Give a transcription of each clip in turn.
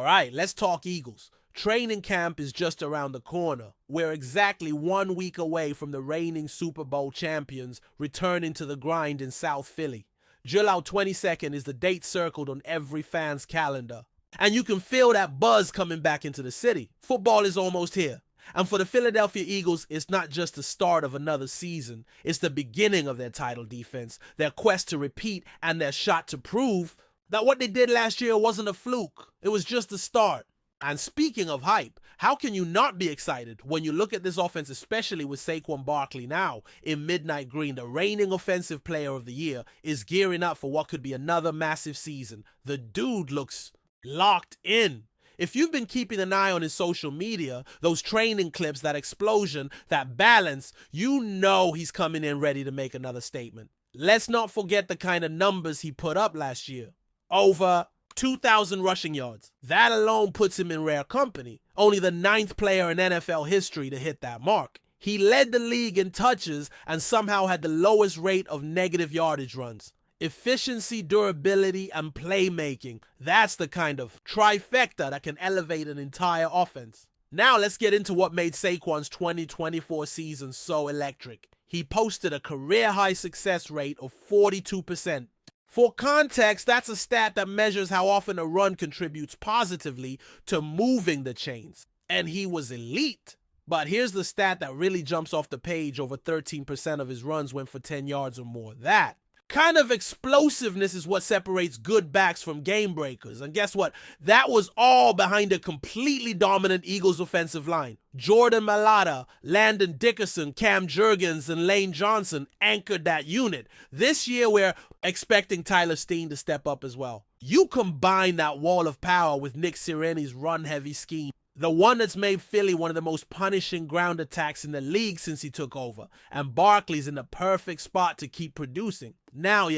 right, let's talk Eagles. Training camp is just around the corner. We're exactly 1 week away from the reigning Super Bowl champions returning to the grind in South Philly. July 22nd is the date circled on every fan's calendar. And you can feel that buzz coming back into the city. Football is almost here. And for the Philadelphia Eagles, it's not just the start of another season. It's the beginning of their title defense, their quest to repeat, and their shot to prove that what they did last year wasn't a fluke. It was just the start. And speaking of hype, how can you not be excited when you look at this offense, especially with Saquon Barkley now in midnight green? The reigning offensive player of the year is gearing up for what could be another massive season. The dude looks locked in. If you've been keeping an eye on his social media, those training clips, that explosion, that balance, you know he's coming in ready to make another statement. Let's not forget the kind of numbers he put up last year. Over 2,000 rushing yards. That alone puts him in rare company. Only the 9th player in NFL history to hit that mark. He led the league in touches and somehow had the lowest rate of negative yardage runs. Efficiency, durability, and playmaking. That's the kind of trifecta that can elevate an entire offense. Now let's get into what made Saquon's 2024 season so electric. He posted a career-high success rate of 42%. For context, that's a stat that measures how often a run contributes positively to moving the chains. And he was elite. But here's the stat that really jumps off the page: over 13% of his runs went for 10 yards or more. That kind of explosiveness is what separates good backs from game breakers. And guess what? That was all behind a completely dominant Eagles offensive line. Jordan Mailata, Landon Dickerson, Cam Jurgens, and Lane Johnson anchored that unit. This year, we're expecting Tyler Steen to step up as well. You combine that wall of power with Nick Sirianni's run-heavy scheme, the one that's made Philly one of the most punishing ground attacks in the league since he took over. And Barkley's in the perfect spot to keep producing. Now,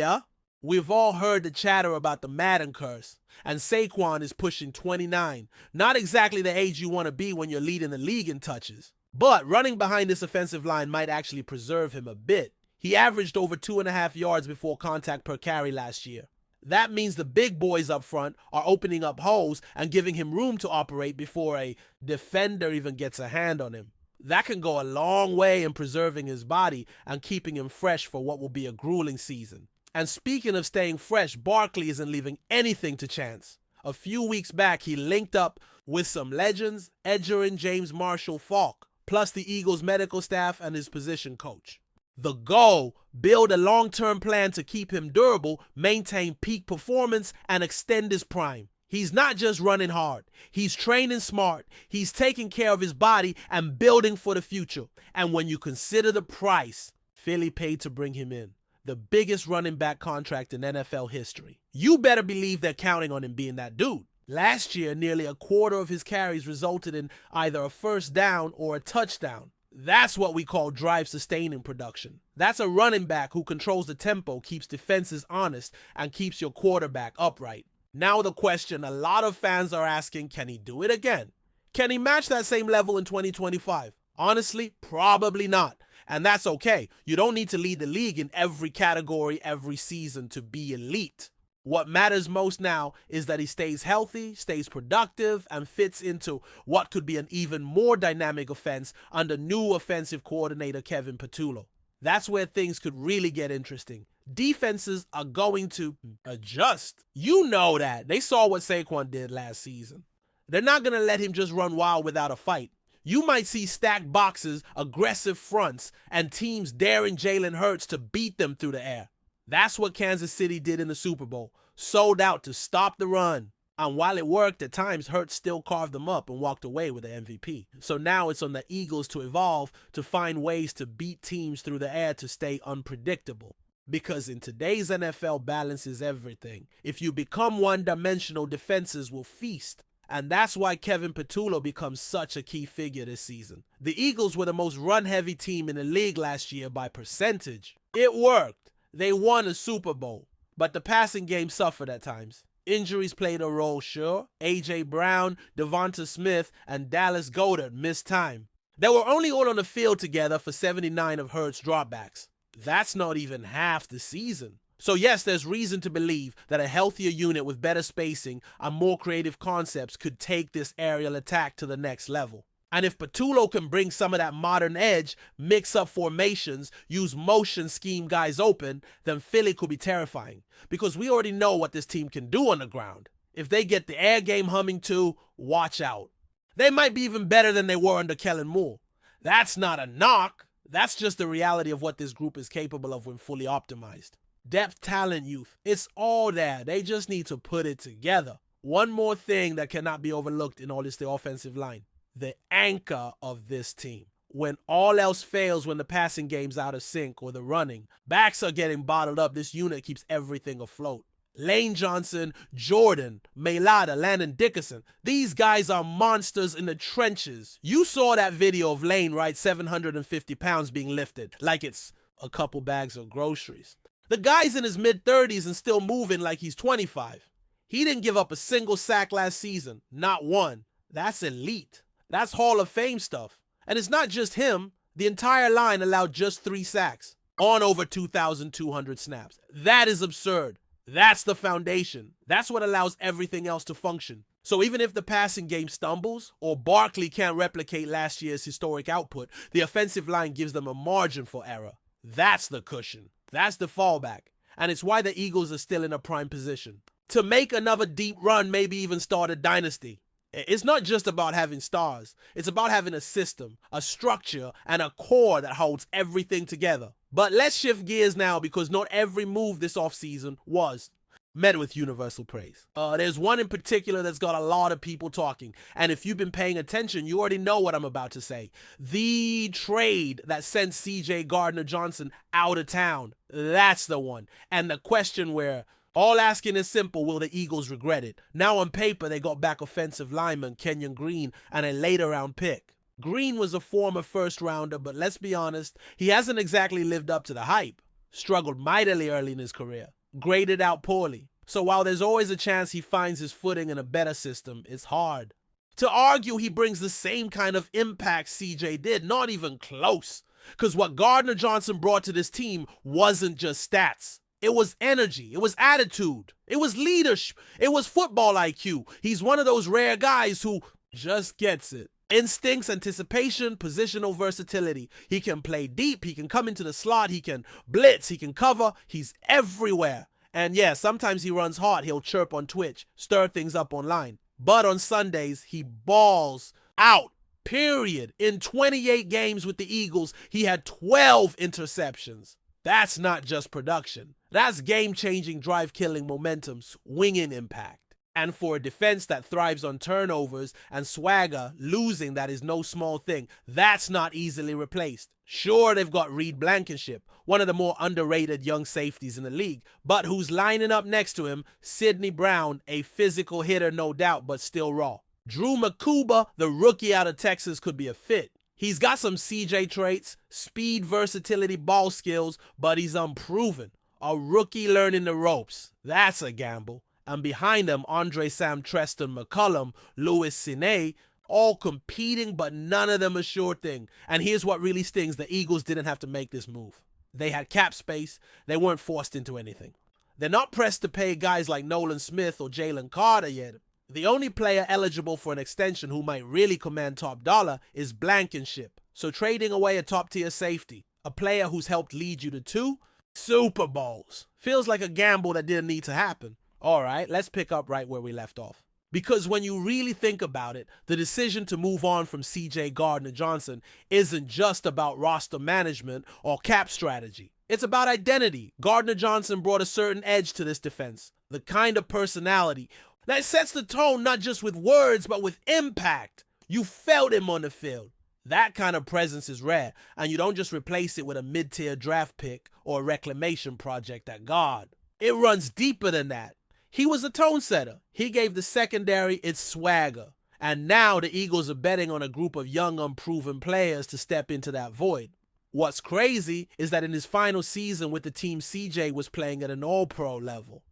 we've all heard the chatter about the Madden curse. And Saquon is pushing 29. Not exactly the age you want to be when you're leading the league in touches. But running behind this offensive line might actually preserve him a bit. He averaged over 2.5 yards before contact per carry last year. That means the big boys up front are opening up holes and giving him room to operate before a defender even gets a hand on him. That can go a long way in preserving his body and keeping him fresh for what will be a grueling season. And speaking of staying fresh, Barkley isn't leaving anything to chance. A few weeks back, he linked up with some legends, Edger and James Marshall-Faulk, plus the Eagles medical staff and his position coach. The goal: build a long-term plan to keep him durable, maintain peak performance, and extend his prime. He's not just running hard. He's training smart. He's taking care of his body and building for the future. And when you consider the price Philly paid to bring him in, the biggest running back contract in NFL history, you better believe they're counting on him being that dude. Last year, nearly a quarter of his carries resulted in either a first down or a touchdown. That's what we call drive-sustaining production. That's a running back who controls the tempo, keeps defenses honest, and keeps your quarterback upright. Now the question a lot of fans are asking, can he do it again? Can he match that same level in 2025? Honestly, probably not. And that's okay. You don't need to lead the league in every category every season to be elite. What matters most now is that he stays healthy, stays productive, and fits into what could be an even more dynamic offense under new offensive coordinator Kevin Patullo. That's where things could really get interesting. Defenses are going to adjust. You know that. They saw what Saquon did last season. They're not going to let him just run wild without a fight. You might see stacked boxes, aggressive fronts, and teams daring Jalen Hurts to beat them through the air. That's what Kansas City did in the Super Bowl. Sold out to stop the run. And while it worked, at times Hurts still carved them up and walked away with the MVP. So now it's on the Eagles to evolve, to find ways to beat teams through the air to stay unpredictable. Because in today's NFL, balance is everything. If you become one-dimensional, defenses will feast. And that's why Kevin Patullo becomes such a key figure this season. The Eagles were the most run-heavy team in the league last year by percentage. It worked. They won a Super Bowl, but the passing game suffered at times. Injuries played a role, sure. A.J. Brown, Devonta Smith, and Dallas Goedert missed time. They were only all on the field together for 79 of Hurts' dropbacks. That's not even half the season. So yes, there's reason to believe that a healthier unit with better spacing and more creative concepts could take this aerial attack to the next level. And if Patullo can bring some of that modern edge, mix up formations, use motion, scheme guys open, then Philly could be terrifying. Because we already know what this team can do on the ground. If they get the air game humming too, watch out. They might be even better than they were under Kellen Moore. That's not a knock. That's just the reality of what this group is capable of when fully optimized. Depth, talent, youth, it's all there. They just need to put it together. One more thing that cannot be overlooked in all this, the offensive line. The anchor of this team. When all else fails, when the passing game's out of sync or the running, backs are getting bottled up, this unit keeps everything afloat. Lane Johnson, Jordan, Mailata, Landon Dickerson. These guys are monsters in the trenches. You saw that video of Lane, right? 750 pounds being lifted like it's a couple bags of groceries. The guy's in his mid-30s and still moving like he's 25. He didn't give up a single sack last season. Not one. That's elite. That's Hall of Fame stuff. And it's not just him. The entire line allowed just 3 sacks on over 2,200 snaps. That is absurd. That's the foundation. That's what allows everything else to function. So even if the passing game stumbles or Barkley can't replicate last year's historic output, the offensive line gives them a margin for error. That's the cushion. That's the fallback. And it's why the Eagles are still in a prime position to make another deep run, maybe even start a dynasty. It's not just about having stars. It's about having a system, a structure, and a core that holds everything together. But let's shift gears now because not every move this offseason was met with universal praise. There's one in particular that's got a lot of people talking. And if you've been paying attention, you already know what I'm about to say. The trade that sent C.J. Gardner-Johnson out of town. That's the one. And the question where all asking is simple, will the Eagles regret it? Now on paper, they got back offensive lineman Kenyon Green and a later round pick. Green was a former first rounder, but let's be honest, he hasn't exactly lived up to the hype. Struggled mightily early in his career. Graded out poorly. So while there's always a chance he finds his footing in a better system, it's hard. To argue he brings the same kind of impact CJ did, not even close. Because what Gardner-Johnson brought to this team wasn't just stats. It was energy. It was attitude. It was leadership. It was football IQ. He's one of those rare guys who just gets it. Instincts, anticipation, positional versatility. He can play deep. He can come into the slot. He can blitz. He can cover. He's everywhere. And yeah, sometimes he runs hot. He'll chirp on Twitch, stir things up online. But on Sundays, he balls out. Period. In 28 games with the Eagles, he had 12 interceptions. That's not just production. That's game-changing, drive-killing momentum, swinging impact. And for a defense that thrives on turnovers and swagger, losing that is no small thing. That's not easily replaced. Sure, they've got Reed Blankenship, one of the more underrated young safeties in the league, but who's lining up next to him, Sidney Brown, a physical hitter no doubt, but still raw. Drew Makuba, the rookie out of Texas, could be a fit. He's got some CJ traits, speed, versatility, ball skills, but he's unproven. A rookie learning the ropes. That's a gamble. And behind them, Andre Sam Treston McCullum, Louis Sine, all competing, but none of them a sure thing. And here's what really stings. The Eagles didn't have to make this move. They had cap space. They weren't forced into anything. They're not pressed to pay guys like Nolan Smith or Jalen Carter yet. The only player eligible for an extension who might really command top dollar is Blankenship. So trading away a top-tier safety, a player who's helped lead you to 2 Super Bowls, feels like a gamble that didn't need to happen. All right, let's pick up right where we left off. Because when you really think about it, the decision to move on from C.J. Gardner-Johnson isn't just about roster management or cap strategy. It's about identity. Gardner-Johnson brought a certain edge to this defense, the kind of personality that sets the tone not just with words, but with impact. You felt him on the field. That kind of presence is rare, and you don't just replace it with a mid-tier draft pick or a reclamation project at guard. It runs deeper than that. He was a tone setter. He gave the secondary its swagger. And now the Eagles are betting on a group of young, unproven players to step into that void. What's crazy is that in his final season with the team, CJ was playing at an all-pro level.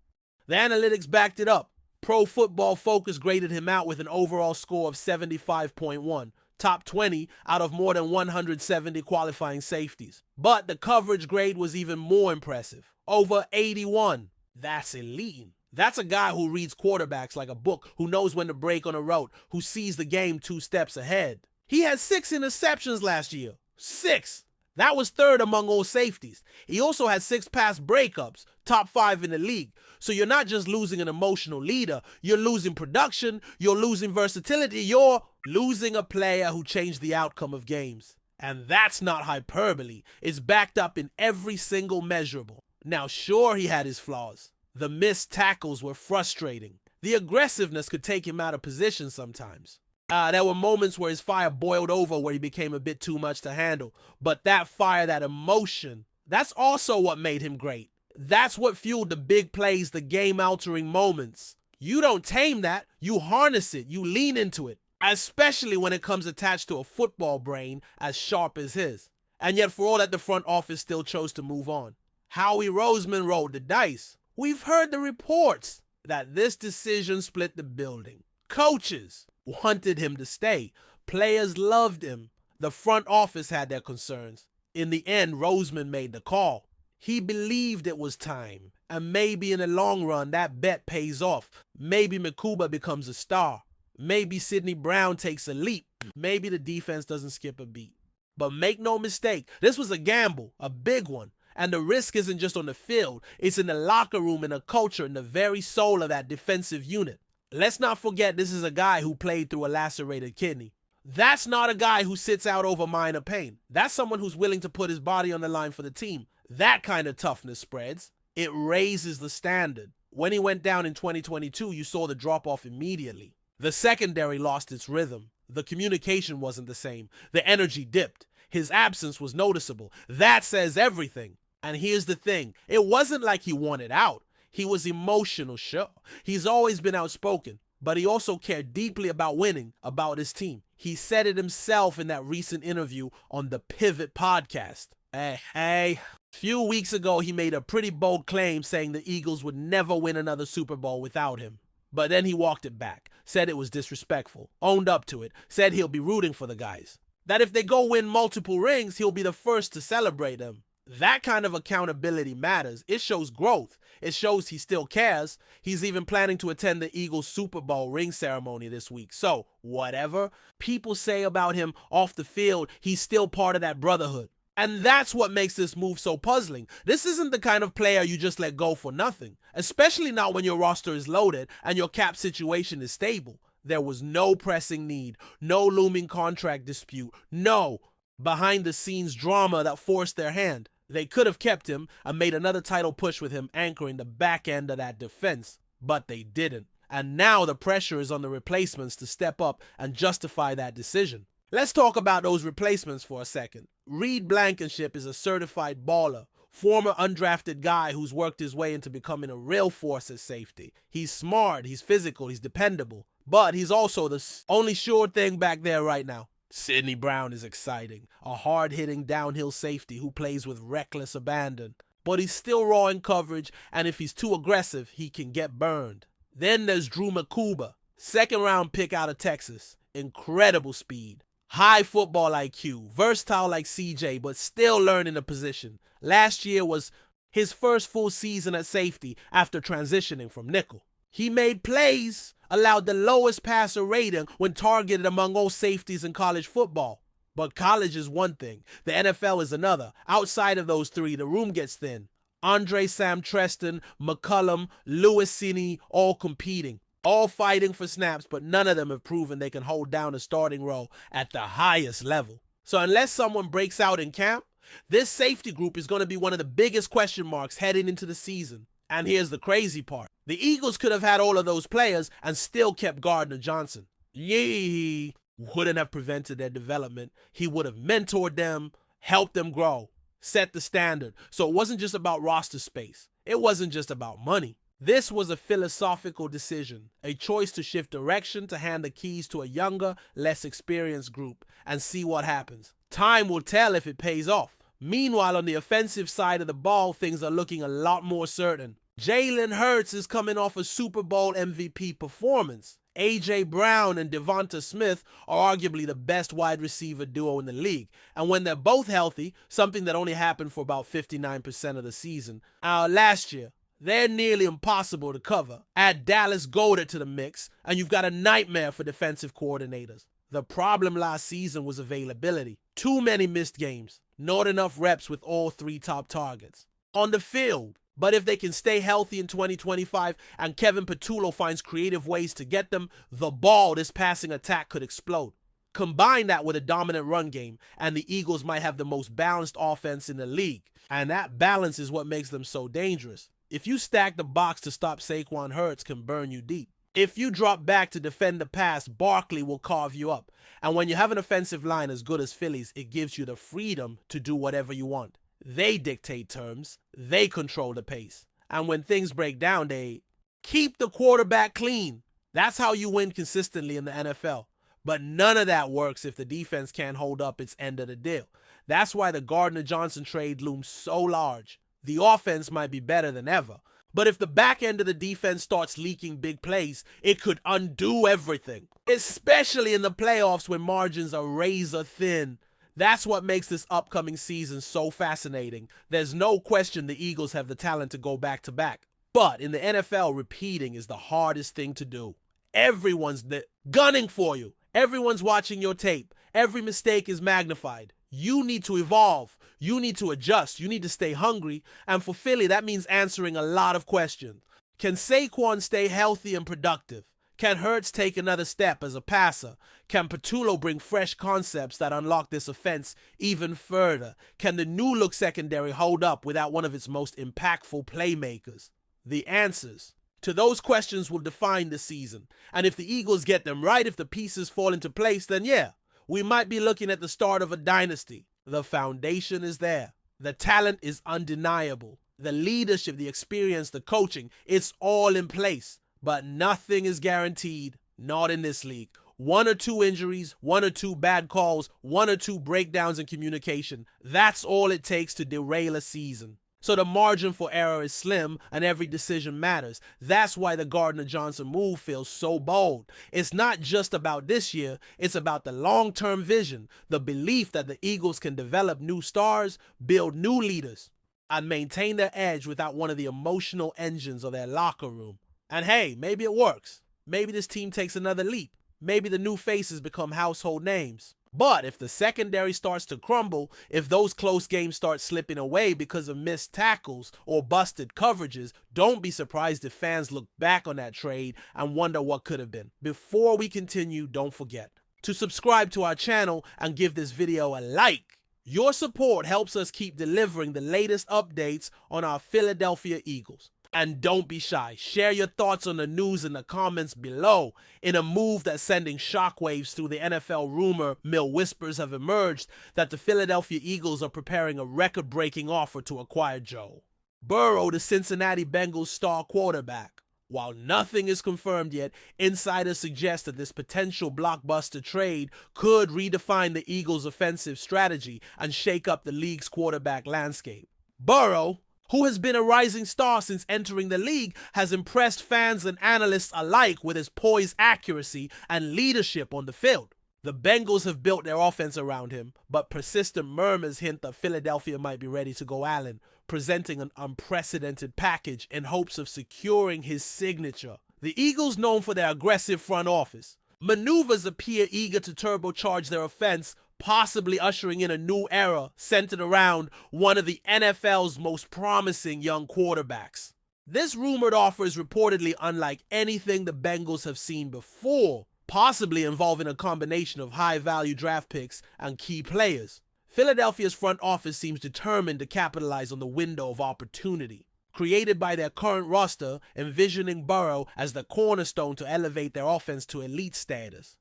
The analytics backed it up. Pro Football Focus graded him out with an overall score of 75.1, top 20 out of more than 170 qualifying safeties. But the coverage grade was even more impressive. Over 81. That's elite. That's a guy who reads quarterbacks like a book, who knows when to break on a route, who sees the game 2 steps ahead. He had 6 interceptions last year. 6. That was third among all safeties. He also had 6 pass breakups, top 5 in the league. So you're not just losing an emotional leader, you're losing production, you're losing versatility, you're losing a player who changed the outcome of games. And that's not hyperbole. It's backed up in every single measurable. Now, sure, he had his flaws. The missed tackles were frustrating. The aggressiveness could take him out of position sometimes. There were moments where his fire boiled over, where he became a bit too much to handle. But that fire, that emotion, that's also what made him great. That's what fueled the big plays, the game-altering moments. You don't tame that. You harness it. You lean into it. Especially when it comes attached to a football brain as sharp as his. And yet, for all that, the front office still chose to move on. Howie Roseman rolled the dice. We've heard the reports that this decision split the building. Coaches wanted him to stay. Players loved him. The front office had their concerns. In the end, Roseman made the call. He believed it was time. And maybe in the long run, that bet pays off. Maybe Makuba becomes a star. Maybe Sidney Brown takes a leap. Maybe the defense doesn't skip a beat. But make no mistake, this was a gamble, a big one. And the risk isn't just on the field. It's in the locker room, in the culture, in the very soul of that defensive unit. Let's not forget this is a guy who played through a lacerated kidney. That's not a guy who sits out over minor pain. That's someone who's willing to put his body on the line for the team. That kind of toughness spreads. It raises the standard. When he went down in 2022, you saw the drop-off immediately. The secondary lost its rhythm. The communication wasn't the same. The energy dipped. His absence was noticeable. That says everything. And here's the thing. It wasn't like he wanted out. He was emotional, sure. He's always been outspoken. But he also cared deeply about winning, about his team. He said it himself in that recent interview on the Pivot podcast. A few weeks ago, he made a pretty bold claim saying the Eagles would never win another Super Bowl without him. But then he walked it back, said it was disrespectful, owned up to it, said he'll be rooting for the guys. That if they go win multiple rings, he'll be the first to celebrate them. That kind of accountability matters. It shows growth. It shows he still cares. He's even planning to attend the Eagles Super Bowl ring ceremony this week. So, whatever people say about him off the field, he's still part of that brotherhood. And that's what makes this move so puzzling. This isn't the kind of player you just let go for nothing, especially not when your roster is loaded and your cap situation is stable. There was no pressing need, no looming contract dispute, no behind-the-scenes drama that forced their hand. They could have kept him and made another title push with him anchoring the back end of that defense, but they didn't. And now the pressure is on the replacements to step up and justify that decision. Let's talk about those replacements for a second. Reed Blankenship is a certified baller, former undrafted guy who's worked his way into becoming a real force at safety. He's smart, he's physical, he's dependable, but he's also the only sure thing back there right now. Sidney Brown is exciting, a hard-hitting downhill safety who plays with reckless abandon. But he's still raw in coverage, and if he's too aggressive, he can get burned. Then there's Drew Makuba, second-round pick out of Texas. Incredible speed. High football IQ, versatile like CJ, but still learning the position. Last year was his first full season at safety after transitioning from nickel. He made plays, allowed the lowest passer rating when targeted among all safeties in college football. But college is one thing, the NFL is another. Outside of those three, the room gets thin. Andre Sam Treston, McCullum, Lewis Cini, all competing. All fighting for snaps, but none of them have proven they can hold down a starting role at the highest level. So unless someone breaks out in camp, this safety group is going to be one of the biggest question marks heading into the season. And here's the crazy part. The Eagles could have had all of those players and still kept Gardner Johnson. He wouldn't have prevented their development. He would have mentored them, helped them grow, set the standard. So it wasn't just about roster space. It wasn't just about money. This was a philosophical decision, a choice to shift direction, to hand the keys to a younger, less experienced group and see what happens. Time will tell if it pays off. Meanwhile, on the offensive side of the ball, things are looking a lot more certain. Jalen Hurts is coming off a Super Bowl MVP performance. A.J. Brown and Devonta Smith are arguably the best wide receiver duo in the league. And when they're both healthy, something that only happened for about 59% of the season, last year, they're nearly impossible to cover. Add Dallas Goedert to the mix, and you've got a nightmare for defensive coordinators. The problem last season was availability. Too many missed games. Not enough reps with all three top targets. On the field. But if they can stay healthy in 2025 and Kevin Patullo finds creative ways to get them the ball, this passing attack could explode. Combine that with a dominant run game, and the Eagles might have the most balanced offense in the league. And that balance is what makes them so dangerous. If you stack the box to stop Saquon, Hurts can burn you deep. If you drop back to defend the pass, Barkley will carve you up. And when you have an offensive line as good as Philly's, it gives you the freedom to do whatever you want. They dictate terms. They control the pace. And when things break down, they keep the quarterback clean. That's how you win consistently in the NFL. But none of that works if the defense can't hold up its end of the deal. That's why the Gardner-Johnson trade looms so large. The offense might be better than ever. But if the back end of the defense starts leaking big plays, it could undo everything. Especially in the playoffs when margins are razor thin. That's what makes this upcoming season so fascinating. There's no question the Eagles have the talent to go back-to-back. But in the NFL, repeating is the hardest thing to do. Everyone's gunning for you. Everyone's watching your tape. Every mistake is magnified. You need to evolve. You need to adjust. You need to stay hungry. And for Philly, that means answering a lot of questions. Can Saquon stay healthy and productive? Can Hurts take another step as a passer? Can Patullo bring fresh concepts that unlock this offense even further? Can the new-look secondary hold up without one of its most impactful playmakers? The answers to those questions will define the season. And if the Eagles get them right, if the pieces fall into place, then yeah, we might be looking at the start of a dynasty. The foundation is there. The talent is undeniable. The leadership, the experience, the coaching, it's all in place. But nothing is guaranteed, not in this league. 1 or 2 injuries, 1 or 2 bad calls, 1 or 2 breakdowns in communication. That's all it takes to derail a season. So the margin for error is slim and every decision matters. That's why the Gardner-Johnson move feels so bold. It's not just about this year, it's about the long-term vision, the belief that the Eagles can develop new stars, build new leaders, and maintain their edge without one of the emotional engines of their locker room. And hey, maybe it works. Maybe this team takes another leap. Maybe the new faces become household names. But if the secondary starts to crumble, if those close games start slipping away because of missed tackles or busted coverages, don't be surprised if fans look back on that trade and wonder what could have been. Before we continue, don't forget to subscribe to our channel and give this video a like. Your support helps us keep delivering the latest updates on our Philadelphia Eagles. And don't be shy. Share your thoughts on the news in the comments below. In a move that's sending shockwaves through the NFL rumor mill, whispers have emerged that the Philadelphia Eagles are preparing a record-breaking offer to acquire Joe Burrow, the Cincinnati Bengals star quarterback. While nothing is confirmed yet, insiders suggest that this potential blockbuster trade could redefine the Eagles' offensive strategy and shake up the league's quarterback landscape. Burrow, who has been a rising star since entering the league, has impressed fans and analysts alike with his poised accuracy and leadership on the field. The Bengals have built their offense around him, but persistent murmurs hint that Philadelphia might be ready to go Allen, presenting an unprecedented package in hopes of securing his signature. The Eagles, known for their aggressive front office, maneuvers appear eager to turbocharge their offense, possibly ushering in a new era centered around one of the NFL's most promising young quarterbacks. This rumored offer is reportedly unlike anything the Bengals have seen before, possibly involving a combination of high-value draft picks and key players. Philadelphia's front office seems determined to capitalize on the window of opportunity created by their current roster, envisioning Burrow as the cornerstone to elevate their offense to elite status.